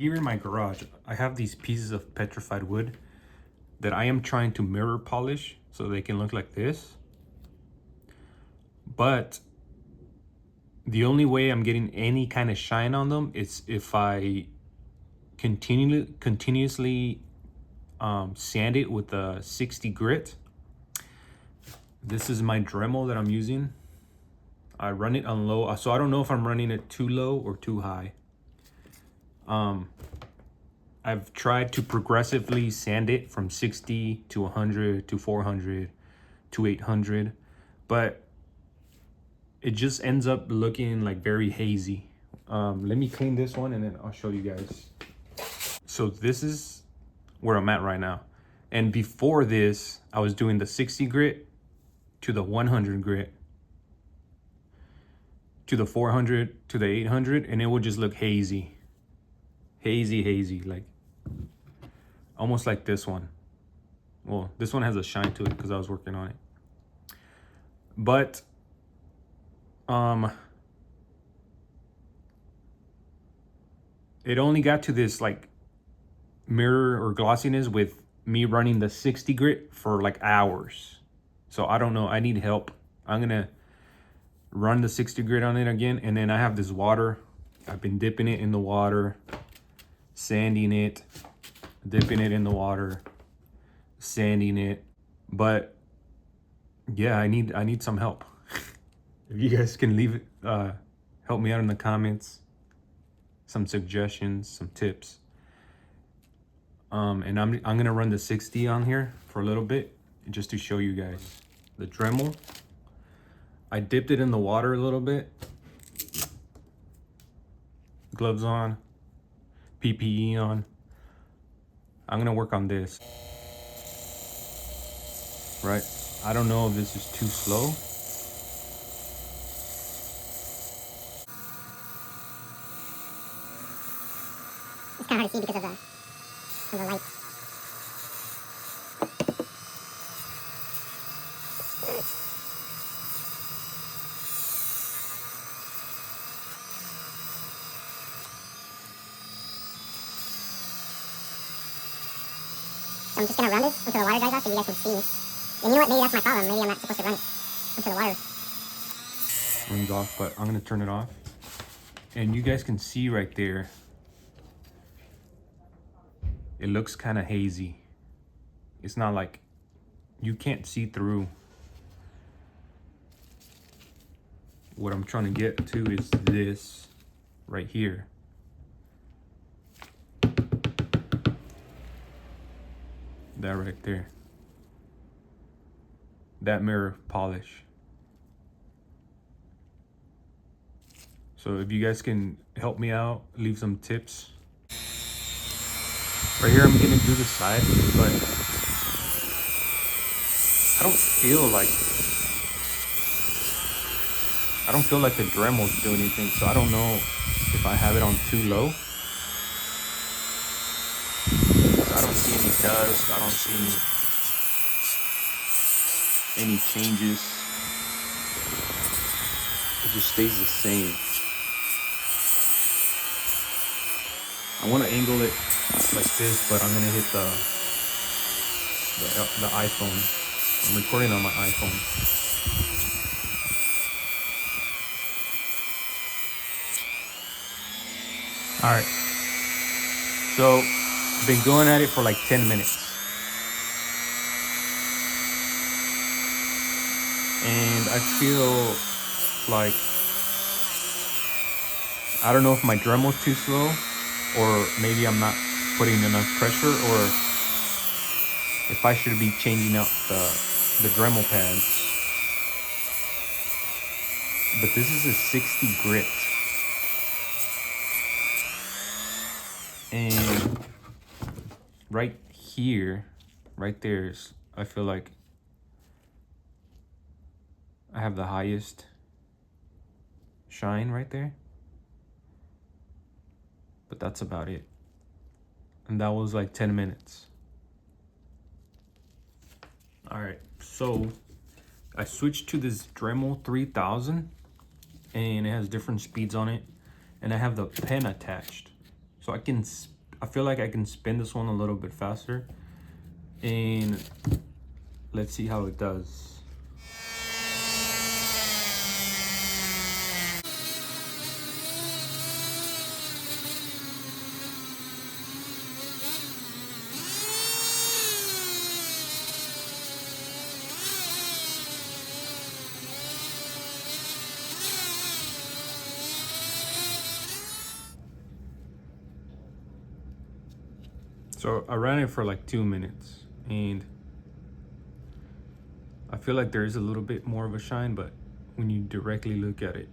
Here in my garage, I have these pieces of petrified wood that I am trying to mirror polish so they can look like this. But the only way I'm getting any kind of shine on them is if I continuously sand it with a 60 grit. This is my Dremel that I'm using. I run it on low, so I don't know if I'm running it too low or too high. I've tried to progressively sand it from 60 to 100 to 400 to 800, but it just ends up looking like very hazy. Let me clean this one and then I'll show you guys. So this is where I'm at right now. And before this, I was doing the 60 grit to the 100 grit to the 400 to the 800, and it would just look hazy. Hazy, like almost like this one. Well, this one has a shine to it because I was working on it. But it only got to this like mirror or glossiness with me running the 60 grit for like hours. So I don't know, I need help. I'm gonna run the 60 grit on it again, and then I have this water. I've been dipping it in the water, sanding it, dipping it in the water, sanding it. But yeah, I need some help. If you guys can leave it, help me out in the comments, some suggestions, some tips. And I'm gonna run the 60 on here for a little bit just to show you guys the Dremel. I dipped it in the water a little bit. Gloves on, PPE on. I'm gonna work on this. Right? I don't know if this is too slow. It's kind of hard to see because of the light. So I'm just gonna run this until the water dries off so you guys can see. And you know what? Maybe that's my problem. Maybe I'm not supposed to run it until the water runs off, but I'm gonna turn it off. And you guys can see right there, it looks kind of hazy. It's not like, you can't see through. What I'm trying to get to is this right here. That right there. That mirror polish. So if you guys can help me out, leave some tips. Right here I'm gonna do the side, but I don't feel like the Dremel's doing anything, so I don't know if I have it on too low. I don't see any dust, I don't see any changes. It just stays the same. I want to angle it like this, but I'm gonna hit the iPhone. I'm recording on my iPhone. All right. So I've been going at it for like 10 minutes. And I feel like, I don't know if my Dremel's too slow, or maybe I'm not putting enough pressure, or if I should be changing out the Dremel pads. But this is a 60 grit. And right here, right there, I feel like I have the highest shine right there. But that's about it. And that was like 10 minutes. All right, so I switched to this Dremel 3000, and it has different speeds on it. And I have the pen attached. So I feel like I can spin this one a little bit faster, and let's see how it does. So I ran it for like 2 minutes, and I feel like there is a little bit more of a shine, but when you directly look at it,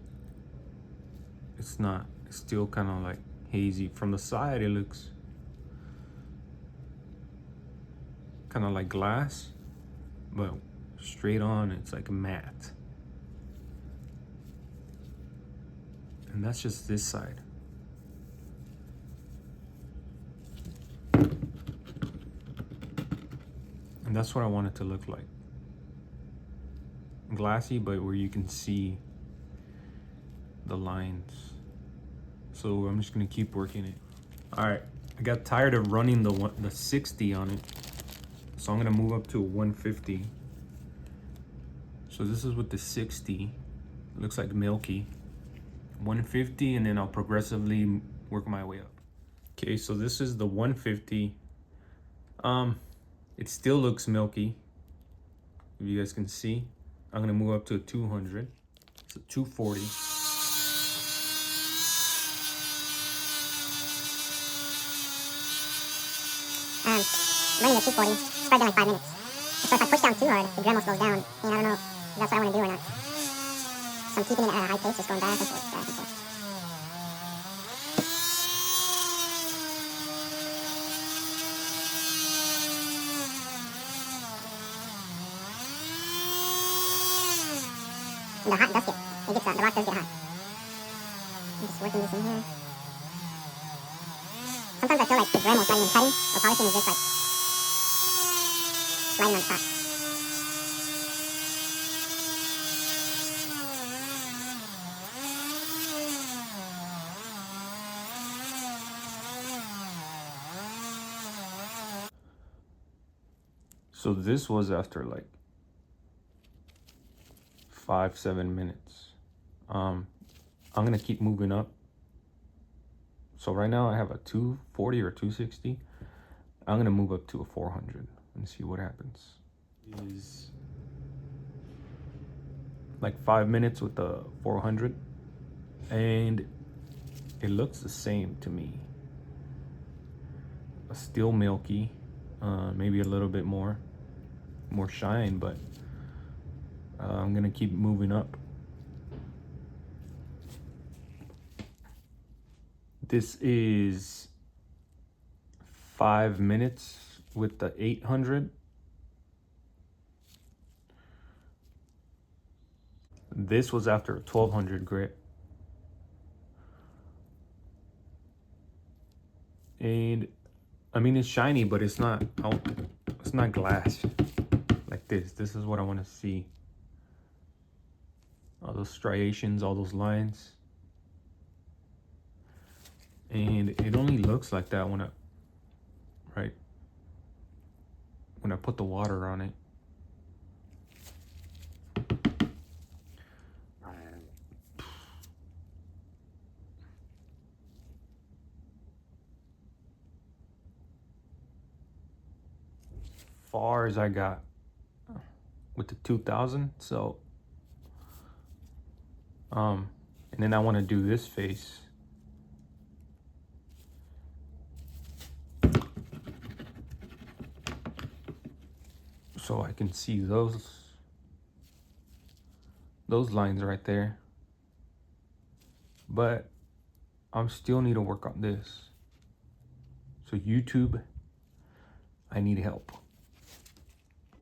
it's not. It's still kind of like hazy. From the side, it looks kind of like glass, but straight on, it's like matte. And that's just this side. And that's what I want it to look like. Glassy, but where you can see the lines. So I'm just gonna keep working it. All right, I got tired of running the 60 on it, so I'm gonna move up to a 150. So this is with the 60. It looks like milky. 150, and then I'll progressively work my way up. Okay, so this is the 150. It still looks milky, if you guys can see. I'm gonna move up to a 200. So 240. Running at 240, started in like 5 minutes. So if I push down too hard, the Dremel slows down. And I don't know if that's what I want to do or not. So I'm keeping it at a high pace, just going back and forth, back and forth. And the hot does the rock does get hot. I'm just working this in here. Sometimes I feel like the Dremel's not even cutting, or polishing is just like sliding on top. So this was after like 5-7 minutes. I'm gonna keep moving up. So right now I have a 240 or 260. I'm gonna move up to a 400 and see what happens. Is like 5 minutes with the 400, and it looks the same to me. Still milky, maybe a little bit more shine, but I'm gonna keep moving up. This is 5 minutes with the 800. This was after a 1200 grit. And I mean, it's shiny, but it's not glass like this. This is what I want to see. All those striations, all those lines. And it only looks like that when I put the water on it. Far as I got with the 2000. So and then I want to do this face. So I can see those lines right there. But I still need to work on this. So YouTube, I need help.